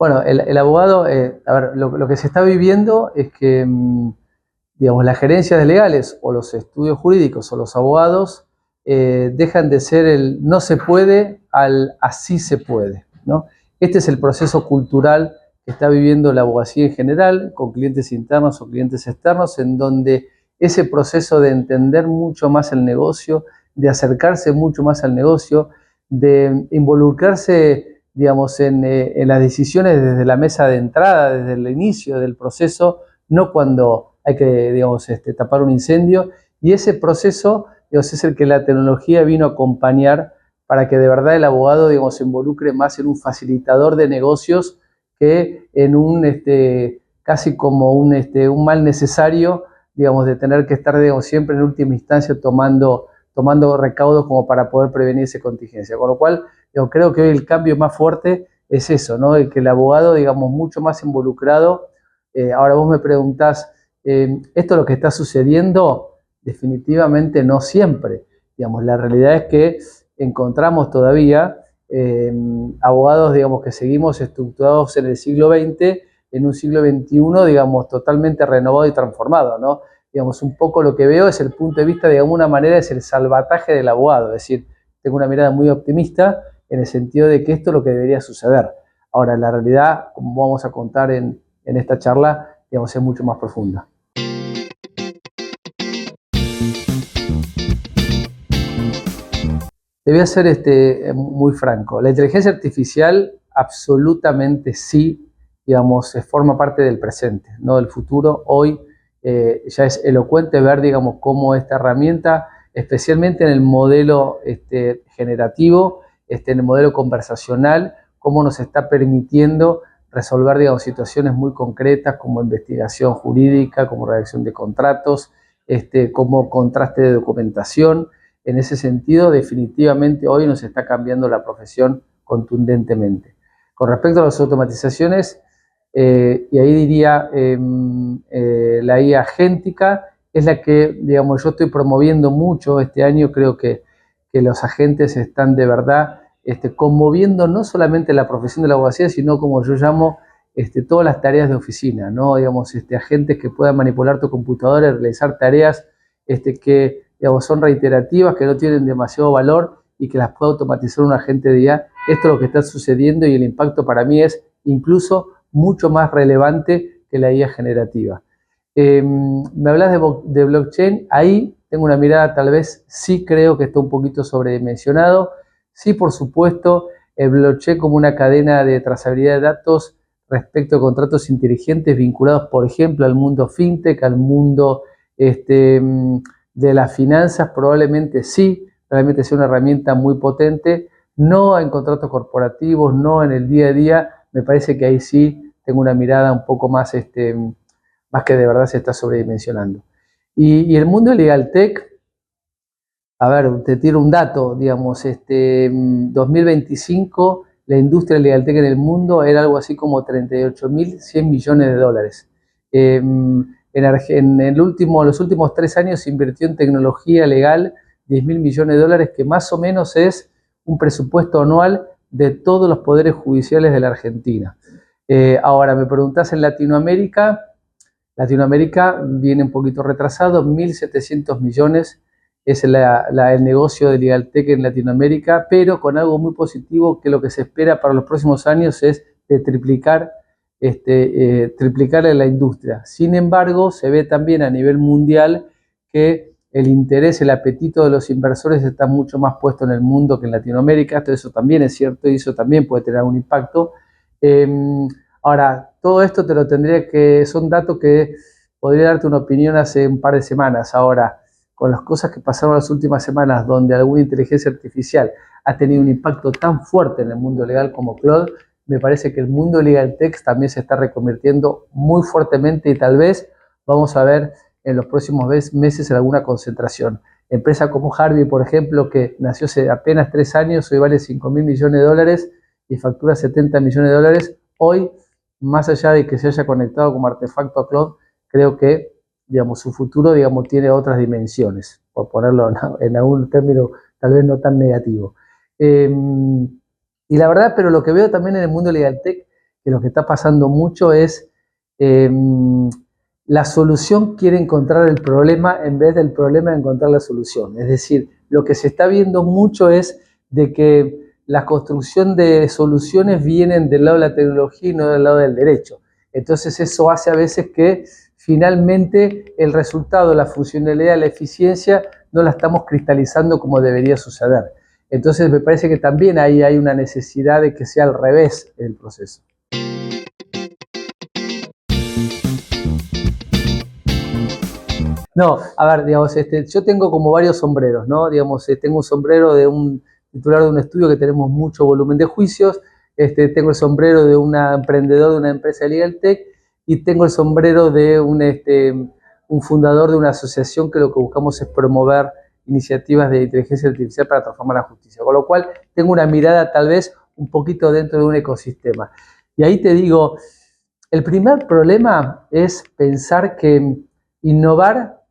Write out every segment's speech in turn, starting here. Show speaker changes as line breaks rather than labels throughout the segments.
Bueno, el abogado, a ver, lo que se está viviendo es que, digamos, las gerencias legales o los estudios jurídicos o los abogados dejan de ser el no se puede al así se puede, ¿no? Este es el proceso cultural que está viviendo la abogacía en general, con clientes internos o clientes externos, en donde ese proceso de entender mucho más el negocio, de acercarse mucho más al negocio, de involucrarse, digamos, en las decisiones desde la mesa de entrada, desde el inicio del proceso, no cuando hay que, digamos, tapar un incendio. Y ese proceso, digamos, es el que la tecnología vino a acompañar para que de verdad el abogado, digamos, se involucre más en un facilitador de negocios que en un, casi como un mal necesario, digamos, de tener que estar, digamos, siempre en última instancia tomando recaudos como para poder prevenir esa contingencia. Con lo cual, yo creo que hoy el cambio más fuerte es eso, ¿no? El que el abogado, digamos, mucho más involucrado. Ahora vos me preguntás, ¿esto es lo que está sucediendo? Definitivamente no siempre. Digamos, la realidad es que encontramos todavía abogados, digamos, que seguimos estructurados en el siglo XX, en un siglo XXI, digamos, totalmente renovado y transformado, ¿no? Digamos, un poco lo que veo es el punto de vista, de alguna manera, es el salvataje del abogado. Es decir, tengo una mirada muy optimista en el sentido de que esto es lo que debería suceder. Ahora, la realidad, como vamos a contar en esta charla, digamos, es mucho más profunda. Te voy a ser muy franco. La inteligencia artificial absolutamente sí, digamos, forma parte del presente, no del futuro. Hoy ya es elocuente ver, digamos, cómo esta herramienta, especialmente en el modelo generativo, en el modelo conversacional, cómo nos está permitiendo resolver, digamos, situaciones muy concretas como investigación jurídica, como redacción de contratos, como contraste de documentación. En ese sentido, definitivamente hoy nos está cambiando la profesión contundentemente. Con respecto a las automatizaciones, y ahí diría la IA agéntica, es la que, digamos, yo estoy promoviendo mucho este año. Creo que los agentes están de verdad conmoviendo no solamente la profesión de la abogacía, sino, como yo llamo, todas las tareas de oficina, ¿no? Digamos, agentes que puedan manipular tu computadora y realizar tareas que, digamos, son reiterativas, que no tienen demasiado valor y que las puede automatizar un agente de IA. Esto es lo que está sucediendo y el impacto para mí es incluso mucho más relevante que la IA generativa. Me hablas de blockchain, ahí tengo una mirada, tal vez sí creo que está un poquito sobredimensionado. Sí, por supuesto, el blockchain como una cadena de trazabilidad de datos respecto a contratos inteligentes vinculados, por ejemplo, al mundo fintech, al mundo de las finanzas, probablemente sí, realmente sea una herramienta muy potente, no en contratos corporativos, no en el día a día. Me parece que ahí sí tengo una mirada un poco más, más que de verdad se está sobredimensionando. Y el mundo de Legal Tech, a ver, te tiro un dato, digamos, 2025 la industria Legal Tech en el mundo era algo así como 38.100 millones de dólares. Los últimos 3 años se invirtió en tecnología legal 10.000 millones de dólares, que más o menos es un presupuesto anual de todos los poderes judiciales de la Argentina. Ahora, me preguntás en Latinoamérica viene un poquito retrasado, 1.700 millones es el negocio de LegalTech en Latinoamérica, pero con algo muy positivo, que lo que se espera para los próximos años es de triplicar en la industria. Sin embargo, se ve también a nivel mundial que el interés, el apetito de los inversores está mucho más puesto en el mundo que en Latinoamérica. Eso también es cierto y eso también puede tener un impacto. Ahora, todo esto te lo son datos que podría darte una opinión hace un par de semanas. Ahora, con las cosas que pasaron las últimas semanas, donde alguna inteligencia artificial ha tenido un impacto tan fuerte en el mundo legal como Claude, me parece que el mundo Legal Tech también se está reconvirtiendo muy fuertemente y tal vez vamos a ver en los próximos meses alguna concentración. Empresa como Harvey, por ejemplo, que nació hace apenas 3 años, hoy vale 5.000 millones de dólares y factura 70 millones de dólares. Hoy, más allá de que se haya conectado como artefacto a Claude, creo que, digamos, su futuro, digamos, tiene otras dimensiones, por ponerlo en algún término tal vez no tan negativo. Y la verdad, pero lo que veo también en el mundo Legal Tech, que lo que está pasando mucho es la solución quiere encontrar el problema en vez del problema encontrar la solución. Es decir, lo que se está viendo mucho es de que la construcción de soluciones vienen del lado de la tecnología y no del lado del derecho. Entonces eso hace a veces que finalmente el resultado, la funcionalidad, la eficiencia, no la estamos cristalizando como debería suceder. Entonces me parece que también ahí hay una necesidad de que sea al revés el proceso. No, a ver, digamos, yo tengo como varios sombreros, ¿no? Digamos, tengo un sombrero de un titular de un estudio que tenemos mucho volumen de juicios, tengo el sombrero de un emprendedor de una empresa de Legal Tech y tengo el sombrero de un fundador de una asociación que lo que buscamos es promover iniciativas de inteligencia artificial para transformar la justicia, con lo cual tengo una mirada tal vez un poquito dentro de un ecosistema. Y ahí te digo, el primer problema es pensar que innovar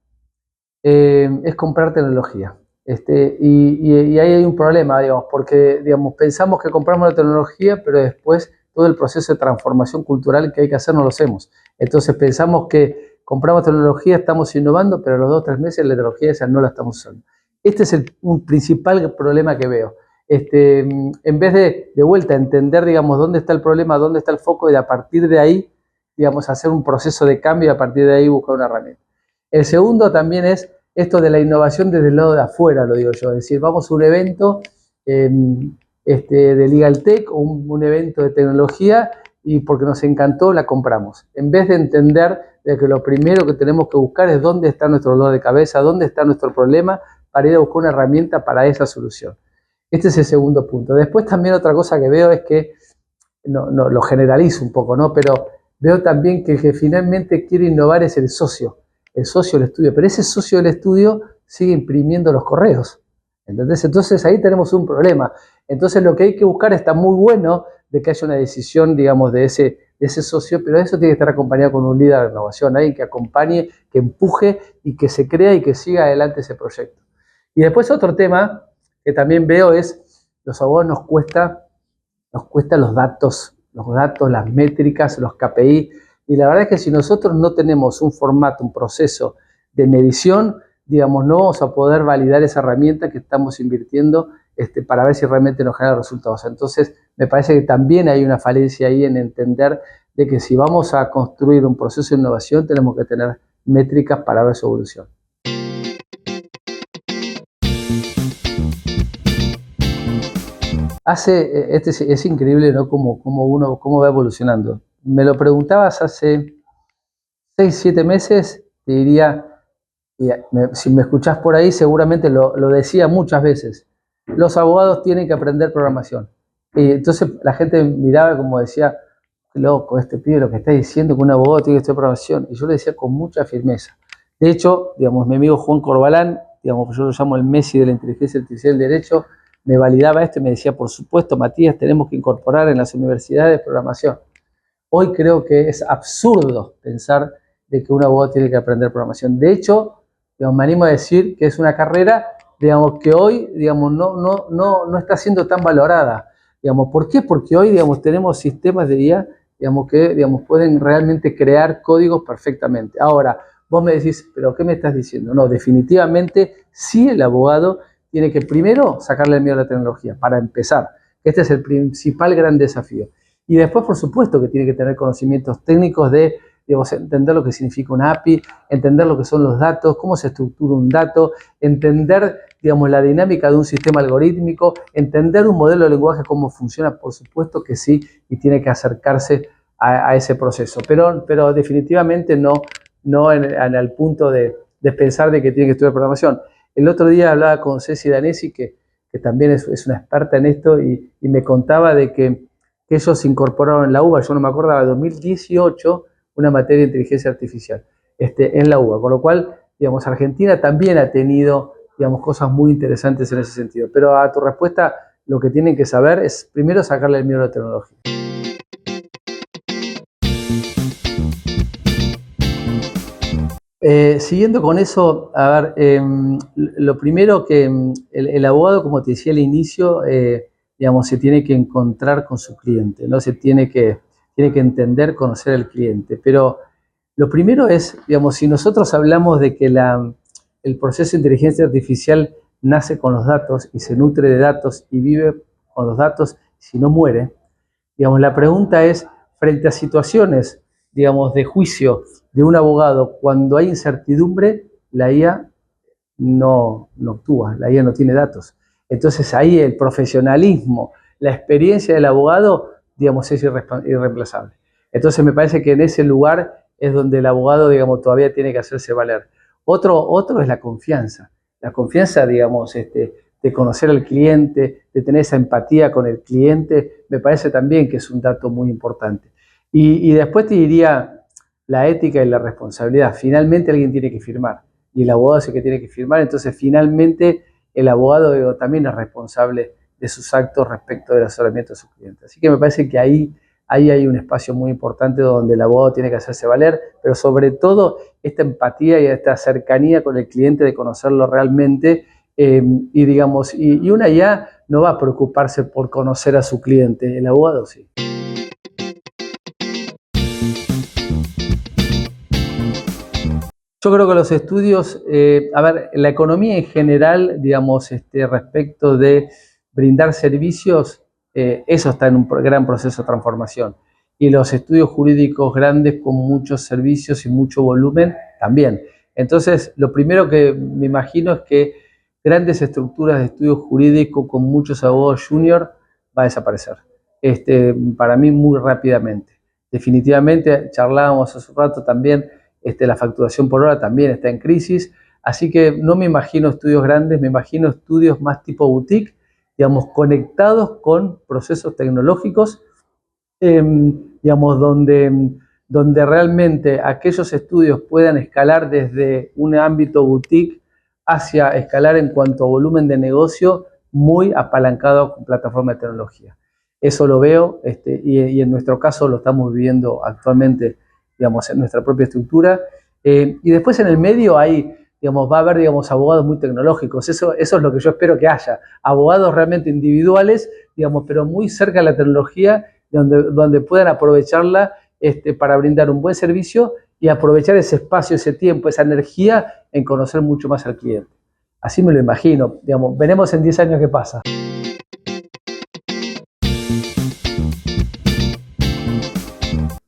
es comprar tecnología. Y ahí hay un problema, digamos, porque digamos, pensamos que compramos la tecnología, pero después todo el proceso de transformación cultural que hay que hacer no lo hacemos. Entonces pensamos que compramos tecnología, estamos innovando, pero a los 2 o 3 meses la tecnología esa no la estamos usando. Este es un principal problema que veo. En vez de vuelta entender, digamos, dónde está el problema, dónde está el foco, y a partir de ahí, digamos, hacer un proceso de cambio y a partir de ahí buscar una herramienta. El segundo también es esto de la innovación desde el lado de afuera, lo digo yo. Es decir, vamos a un evento de Legal Tech o un evento de tecnología y porque nos encantó la compramos. En vez de entender de que lo primero que tenemos que buscar es dónde está nuestro dolor de cabeza, dónde está nuestro problema para ir a buscar una herramienta para esa solución. Este es el segundo punto. Después también otra cosa que veo es que, no lo generalizo un poco, ¿no? Pero veo también que el que finalmente quiere innovar es el socio del estudio, pero ese socio del estudio sigue imprimiendo los correos, ¿entendés? Entonces ahí tenemos un problema. Entonces lo que hay que buscar está muy bueno de que haya una decisión, digamos, de ese socio, pero eso tiene que estar acompañado con un líder de innovación, alguien que acompañe, que empuje y que se crea y que siga adelante ese proyecto. Y después otro tema que también veo es, los abogados nos cuesta los datos, las métricas, los KPI. Y la verdad es que si nosotros no tenemos un formato, un proceso de medición, digamos, no vamos a poder validar esa herramienta que estamos invirtiendo para ver si realmente nos genera resultados. Entonces, me parece que también hay una falencia ahí en entender de que si vamos a construir un proceso de innovación, tenemos que tener métricas para ver su evolución. Es increíble, ¿no? Cómo va evolucionando. Me lo preguntabas hace 6, 7 meses, te diría, si me escuchás por ahí, seguramente lo decía muchas veces. Los abogados tienen que aprender programación. Y entonces la gente miraba como decía, qué loco, este pibe lo que está diciendo, que un abogado tiene que estudiar programación. Y yo le decía con mucha firmeza. De hecho, digamos, mi amigo Juan Corbalán, digamos, yo lo llamo el Messi de la inteligencia artificial del derecho, me validaba esto y me decía, por supuesto, Matías, tenemos que incorporar en las universidades programación. Hoy creo que es absurdo pensar de que un abogado tiene que aprender programación. De hecho, digamos, me animo a decir que es una carrera, digamos, que hoy, digamos, no está siendo tan valorada. Digamos, ¿por qué? Porque hoy, digamos, tenemos sistemas de IA, digamos, que, digamos, pueden realmente crear códigos perfectamente. Ahora, vos me decís, ¿pero qué me estás diciendo? No, definitivamente sí el abogado tiene que primero sacarle el miedo a la tecnología, para empezar. Este es el principal gran desafío. Y después, por supuesto, que tiene que tener conocimientos técnicos de, digamos, entender lo que significa una API, entender lo que son los datos, cómo se estructura un dato, entender, digamos, la dinámica de un sistema algorítmico, entender un modelo de lenguaje, cómo funciona, por supuesto que sí, y tiene que acercarse a ese proceso. Pero definitivamente no en el punto de pensar de que tiene que estudiar programación. El otro día hablaba con Ceci Danesi, que también es una experta en esto, y me contaba de que ellos incorporaron en la UBA, yo no me acordaba, en 2018, una materia de inteligencia artificial en la UBA, con lo cual, digamos, Argentina también ha tenido, digamos, cosas muy interesantes en ese sentido. Pero a tu respuesta, lo que tienen que saber es primero sacarle el miedo a la tecnología. Siguiendo con eso, a ver, lo primero que el abogado, como te decía al inicio, digamos, se tiene que encontrar con su cliente, ¿no? tiene que entender, conocer al cliente. Pero lo primero es, digamos, si nosotros hablamos de que el proceso de inteligencia artificial nace con los datos y se nutre de datos y vive con los datos, si no muere, digamos, la pregunta es, frente a situaciones, digamos, de juicio de un abogado, cuando hay incertidumbre, la IA no actúa, la IA no tiene datos. Entonces ahí el profesionalismo, la experiencia del abogado, digamos, es irreemplazable. Entonces me parece que en ese lugar es donde el abogado, digamos, todavía tiene que hacerse valer. Otro es la confianza. La confianza, digamos, de conocer al cliente, de tener esa empatía con el cliente, me parece también que es un dato muy importante. Y después te diría la ética y la responsabilidad. Finalmente alguien tiene que firmar y el abogado es el que tiene que firmar, entonces finalmente el abogado, digo, también es responsable de sus actos respecto del asesoramiento de sus clientes. Así que me parece que ahí hay un espacio muy importante donde el abogado tiene que hacerse valer, pero sobre todo esta empatía y esta cercanía con el cliente de conocerlo realmente, y digamos, y una ya no va a preocuparse por conocer a su cliente, el abogado sí. Yo creo que los estudios, a ver, la economía en general, digamos, respecto de brindar servicios, eso está en un gran proceso de transformación. Y los estudios jurídicos grandes con muchos servicios y mucho volumen también. Entonces, lo primero que me imagino es que grandes estructuras de estudios jurídicos con muchos abogados junior va a desaparecer. Para mí muy rápidamente. Definitivamente, charlábamos hace un rato también. La facturación por hora también está en crisis, así que no me imagino estudios grandes, me imagino estudios más tipo boutique, digamos, conectados con procesos tecnológicos, digamos, donde realmente aquellos estudios puedan escalar desde un ámbito boutique hacia escalar en cuanto a volumen de negocio muy apalancado con plataforma de tecnología. Eso lo veo, y en nuestro caso lo estamos viviendo actualmente, digamos, en nuestra propia estructura. Y después en el medio hay, digamos, va a haber, digamos, abogados muy tecnológicos. Eso es lo que yo espero que haya. Abogados realmente individuales, digamos, pero muy cerca de la tecnología, donde puedan aprovecharla para brindar un buen servicio y aprovechar ese espacio, ese tiempo, esa energía en conocer mucho más al cliente. Así me lo imagino. Digamos, veremos en 10 años qué pasa.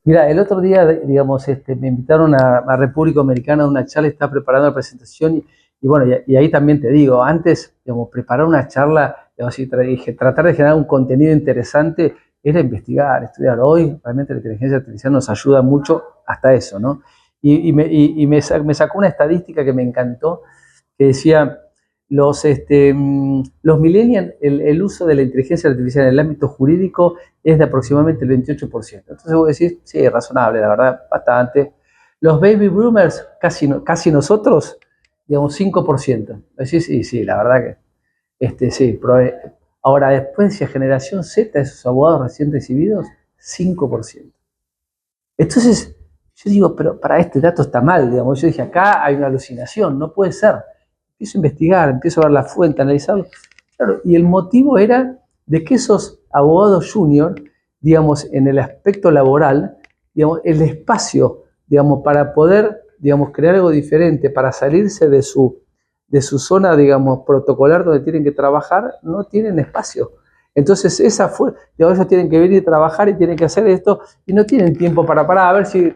Mira, el otro día, digamos, me invitaron a República Dominicana a una charla, estaba preparando la presentación y bueno, y ahí también te digo, antes, digamos, preparar una charla, digamos, dije, tratar de generar un contenido interesante era investigar, estudiar. Hoy realmente la inteligencia artificial nos ayuda mucho hasta eso, ¿no? Me sacó una estadística que me encantó, que decía, los millennials, el uso de la inteligencia artificial en el ámbito jurídico es de aproximadamente el 28%. Entonces vos decís, sí, es razonable, la verdad, bastante. Los baby boomers, casi nosotros, digamos, 5%. Decís, sí, la verdad que sí. Ahora, después, si generación Z, esos abogados recién recibidos, 5%. Entonces, yo digo, pero para este dato está mal, digamos. Yo dije, acá hay una alucinación, no puede ser. Empiezo a investigar, empiezo a ver la fuente, a analizarlo. Claro, y el motivo era de que esos abogados junior, digamos, en el aspecto laboral, digamos, el espacio, digamos, para poder, digamos, crear algo diferente, para salirse de su zona, digamos, protocolar donde tienen que trabajar, no tienen espacio. Entonces, digamos, ellos tienen que venir a trabajar y tienen que hacer esto y no tienen tiempo para a ver si,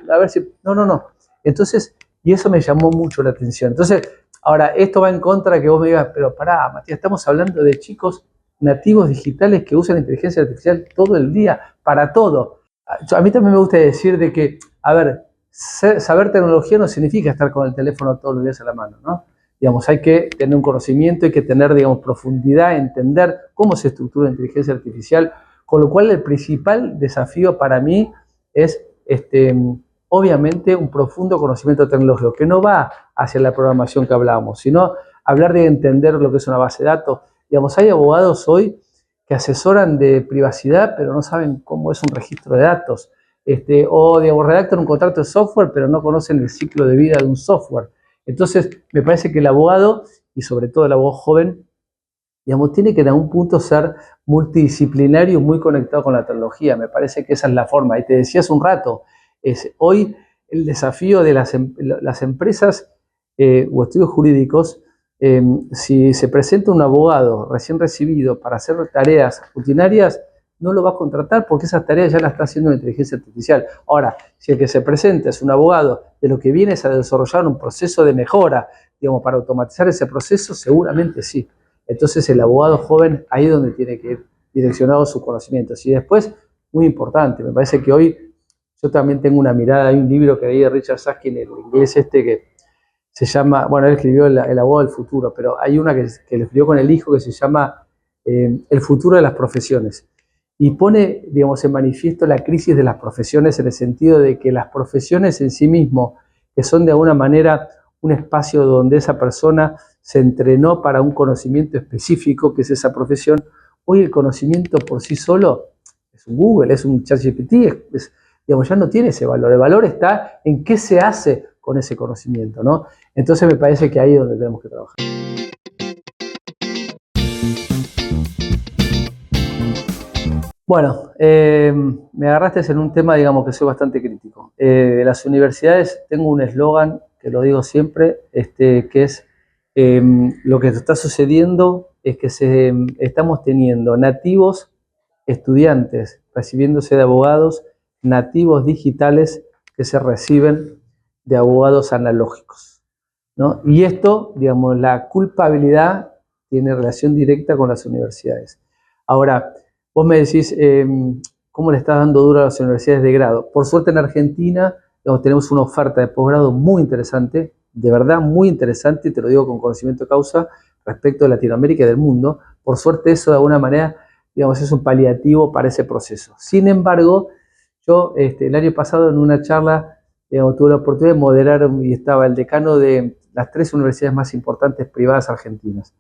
no. Entonces, y eso me llamó mucho la atención. Entonces, ahora, esto va en contra de que vos me digas, pero pará, Matías, estamos hablando de chicos nativos digitales que usan inteligencia artificial todo el día, para todo. A mí también me gusta decir de que, a ver, saber tecnología no significa estar con el teléfono todos los días a la mano, ¿no? Digamos, hay que tener un conocimiento, hay que tener, digamos, profundidad, entender cómo se estructura la inteligencia artificial, con lo cual el principal desafío para mí es, obviamente, un profundo conocimiento tecnológico, que no va hacia la programación que hablábamos, sino hablar de entender lo que es una base de datos. Digamos, hay abogados hoy que asesoran de privacidad, pero no saben cómo es un registro de datos. O, digamos, redactan un contrato de software, pero no conocen el ciclo de vida de un software. Entonces, me parece que el abogado, y sobre todo el abogado joven, digamos, tiene que en algún punto ser multidisciplinario y muy conectado con la tecnología. Me parece que esa es la forma. Y te decía hace un rato, hoy el desafío de las empresas o estudios jurídicos, si se presenta un abogado recién recibido para hacer tareas rutinarias, no lo va a contratar porque esas tareas ya las está haciendo la inteligencia artificial. Ahora, si el que se presenta es un abogado de lo que viene es a desarrollar un proceso de mejora, digamos, para automatizar ese proceso, seguramente sí. Entonces el abogado joven ahí es donde tiene que ir direccionado sus conocimientos. Y después, muy importante, me parece que hoy yo también tengo una mirada, hay un libro que leí de Richard Susskind, el inglés que se llama, bueno, él escribió el abogado del futuro, pero hay una que lo escribió con el hijo que se llama El futuro de las profesiones. Y pone, digamos, en manifiesto la crisis de las profesiones en el sentido de que las profesiones en sí mismo, que son de alguna manera un espacio donde esa persona se entrenó para un conocimiento específico, que es esa profesión, hoy el conocimiento por sí solo es un Google, es un ChatGPT, digamos, ya no tiene ese valor. El valor está en qué se hace con ese conocimiento, ¿no? Entonces me parece que ahí es donde tenemos que trabajar. Bueno, me agarraste en un tema, digamos, que soy bastante crítico. Las universidades, tengo un eslogan que lo digo siempre, que es lo que está sucediendo es que estamos teniendo nativos estudiantes recibiéndose de abogados, nativos digitales que se reciben de abogados analógicos, ¿no? Y esto, digamos, la culpabilidad tiene relación directa con las universidades. Ahora, vos me decís, ¿cómo le estás dando duro a las universidades de grado? Por suerte en Argentina, digamos, tenemos una oferta de posgrado muy interesante, de verdad muy interesante, y te lo digo con conocimiento de causa, respecto de Latinoamérica y del mundo. Por suerte eso de alguna manera, digamos, es un paliativo para ese proceso. Sin embargo, yo el año pasado en una charla, digamos, tuve la oportunidad de moderar y estaba el decano de las 3 universidades más importantes privadas argentinas.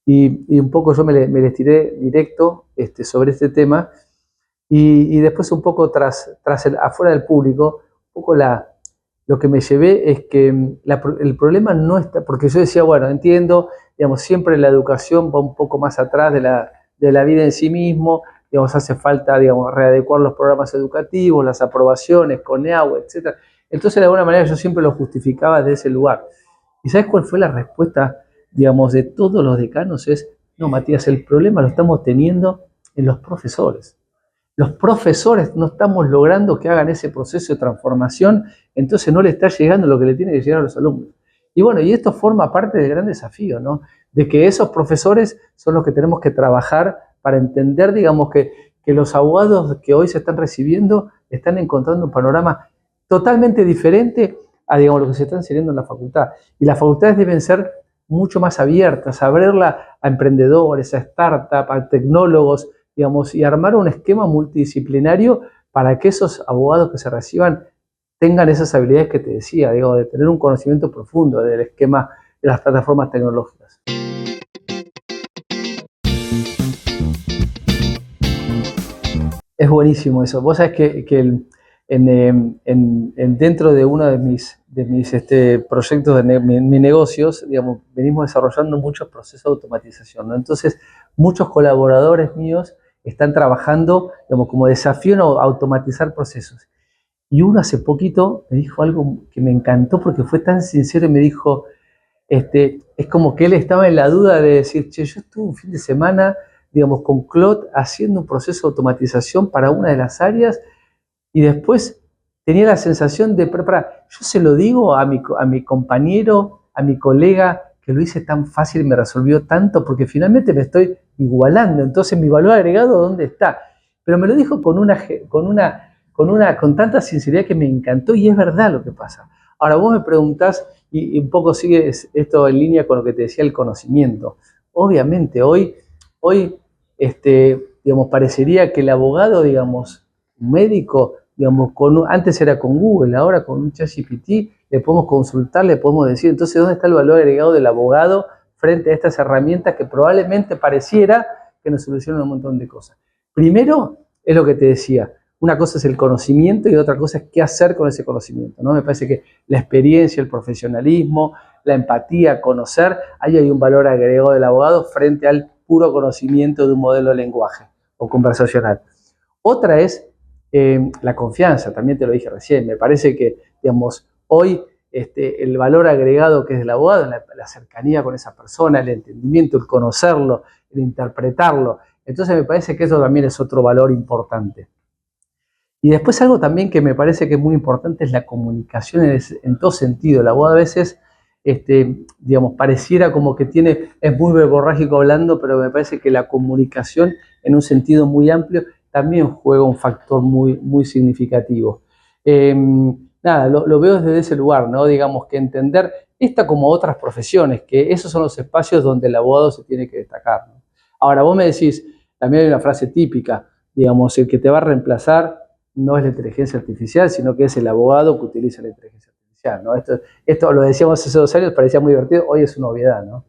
Y un poco yo me les tiré directo sobre este tema y después un poco afuera del público, un poco lo que me llevé es que el problema no está, porque yo decía, bueno, entiendo, digamos, siempre la educación va un poco más atrás de la vida en sí mismo, digamos, hace falta, digamos, readecuar los programas educativos, las aprobaciones, CONEAU, etc. Entonces, de alguna manera, yo siempre lo justificaba desde ese lugar. ¿Y sabes cuál fue la respuesta, digamos, de todos los decanos? Es, no, Matías, el problema lo estamos teniendo en los profesores. Los profesores no estamos logrando que hagan ese proceso de transformación, entonces no le está llegando lo que le tiene que llegar a los alumnos. Y bueno, y esto forma parte del gran desafío, ¿no? De que esos profesores son los que tenemos que trabajar para entender, digamos, que los abogados que hoy se están recibiendo están encontrando un panorama totalmente diferente a, digamos, lo que se está enseñando en la facultad. Y las facultades deben ser mucho más abiertas, abrirla a emprendedores, a startups, a tecnólogos, digamos, y armar un esquema multidisciplinario para que esos abogados que se reciban tengan esas habilidades que te decía, digo, de tener un conocimiento profundo del esquema de las plataformas tecnológicas. Es buenísimo eso. Vos sabés que dentro de uno de mis proyectos de mis negocios, digamos, venimos desarrollando muchos procesos de automatización, ¿no? Entonces, muchos colaboradores míos están trabajando, digamos, como desafío a automatizar procesos. Y uno hace poquito me dijo algo que me encantó porque fue tan sincero y me dijo, es como que él estaba en la duda de decir, che, yo estuve un fin de semana, digamos, con Claude haciendo un proceso de automatización para una de las áreas y después tenía la sensación de, pero yo se lo digo a mi compañero, a mi colega, que lo hice tan fácil y me resolvió tanto, porque finalmente me estoy igualando, entonces mi valor agregado, ¿dónde está? Pero me lo dijo con tanta sinceridad que me encantó y es verdad lo que pasa. Ahora vos me preguntás, y un poco sigue esto en línea con lo que te decía el conocimiento. Obviamente hoy digamos, parecería que el abogado, digamos, médico, digamos, antes era con Google, ahora con un ChatGPT, le podemos consultar, le podemos decir, entonces, ¿dónde está el valor agregado del abogado frente a estas herramientas que probablemente pareciera que nos solucionan un montón de cosas? Primero, es lo que te decía, una cosa es el conocimiento y otra cosa es qué hacer con ese conocimiento, ¿no? Me parece que la experiencia, el profesionalismo, la empatía, conocer, ahí hay un valor agregado del abogado frente al puro conocimiento de un modelo de lenguaje o conversacional. Otra es la confianza, también te lo dije recién. Me parece que, digamos, hoy el valor agregado que es del abogado, la cercanía con esa persona, el entendimiento, el conocerlo, el interpretarlo. Entonces me parece que eso también es otro valor importante. Y después algo también que me parece que es muy importante es la comunicación en todo sentido. El abogado a veces, digamos, pareciera como que es muy verborrágico hablando, pero me parece que la comunicación en un sentido muy amplio también juega un factor muy, muy significativo. Nada, lo veo desde ese lugar, ¿no? Digamos que entender esta como otras profesiones, que esos son los espacios donde el abogado se tiene que destacar, ¿no? Ahora, vos me decís, también hay una frase típica, digamos, el que te va a reemplazar no es la inteligencia artificial, sino que es el abogado que utiliza la inteligencia artificial, ¿no? Esto lo decíamos hace 2 años, parecía muy divertido, hoy es una obviedad, ¿no?